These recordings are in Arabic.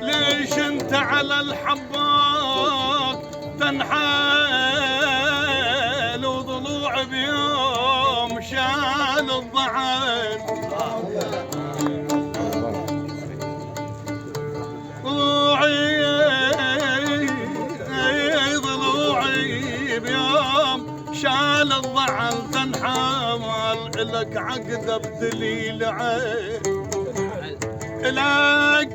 ليش انت على الحبات تنحال وضلوع بيوم شال الضعن ضلوعي بيوم شال الضعن تنحال لك عقده بدليل عين إلك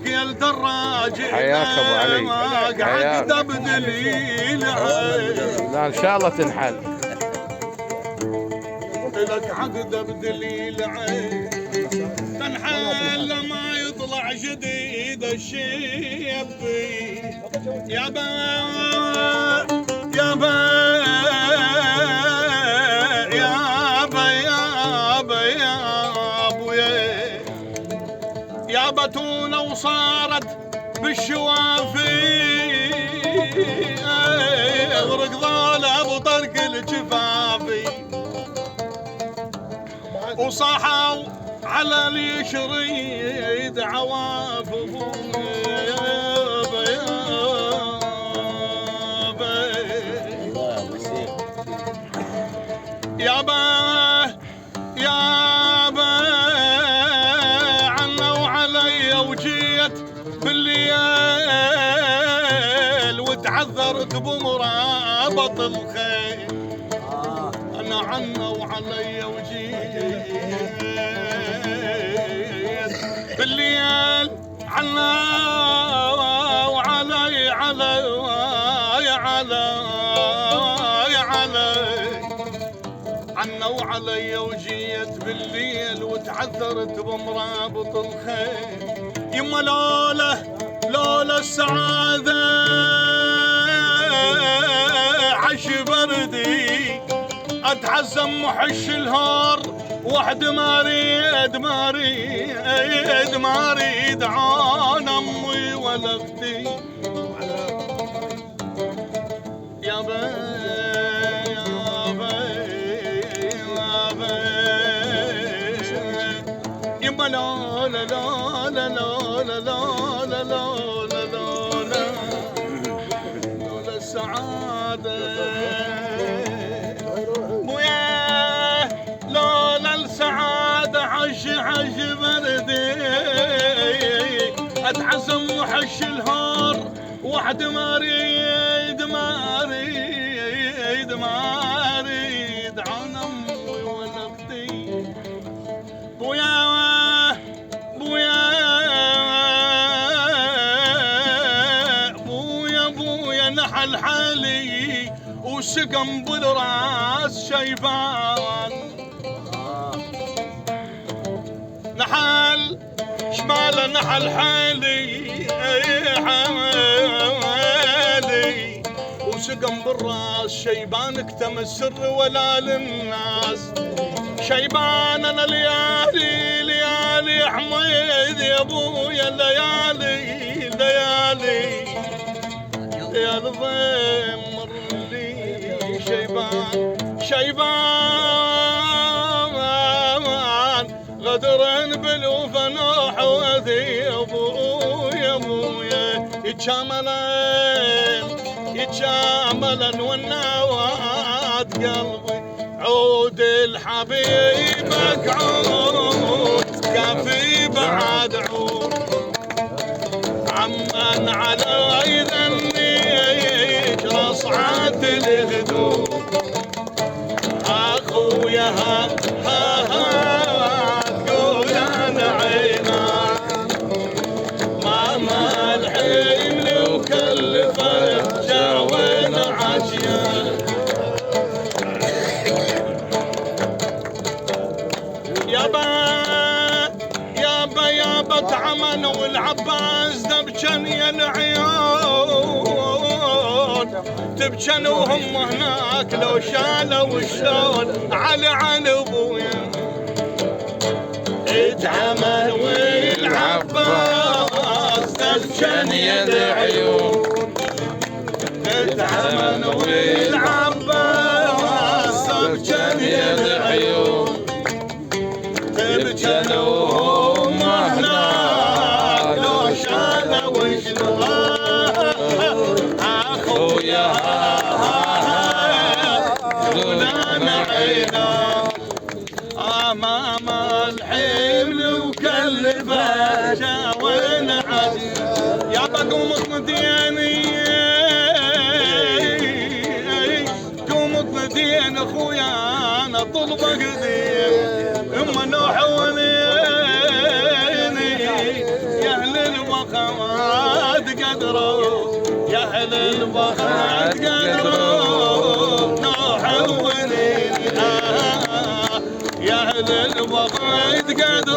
يا الدراج حياك ابو علي حياك بدليل لا ان شاء الله تنحل لك عقده بدليل عين تنحل لما يطلع جديد الشيب يا با يا با يا بتونة وصارت بالشوافي اغرق ظالة بطرق الجفافي وصاحوا على اللي يشريد عوافه يا با يا با عنا وعلي وجيت بالليل وتعذرت بمرابط الخيل انا عنا وعلي وجيت بالليل عنا وعلي عنا وعلي وجيت بالليل وتعذرت بمرابط الخيل يما لولا السعادة عش بردي اتحزم محش الهار وحد ما اريد عون امي ولا اختي يا بي يما لولا السعادة بويا لولا السعادة عش بردي اتعزم وحش الهار وحد ما اريد عن امي ولا اختي بويا نحل حالي وسقم بالراس شيبان نحل شمال نحل حالي وسقم بالراس شيبان اكتم السر ولا للناس شيبان انا ليالي حميد يا ابويا ليالي ضيم مر لي شيبان غدرن بالوفا نحوذي يا ابويا يتشاملن والنوات قلبي عود الحبيبك عود كافي بعد عود عمن على يذنيك رصعة الهدوء اخويا ها تقول انا عينك ماما الحين لو كلفت جاوين عشيان يابا تعمن والعباس دبجن يا العيون تبجن وهم هناك لو شالوا الشون على ابويا اتعمن والعباس دبجن يا العيون اتعمن والعباس دبجن يا العيون تبجن اخويا انا طلبه قديم اما نوح وليني يا اهل البخوات قدروا يا اهل البخوات قدروا نوح وليني يا اهل البخوات قدروا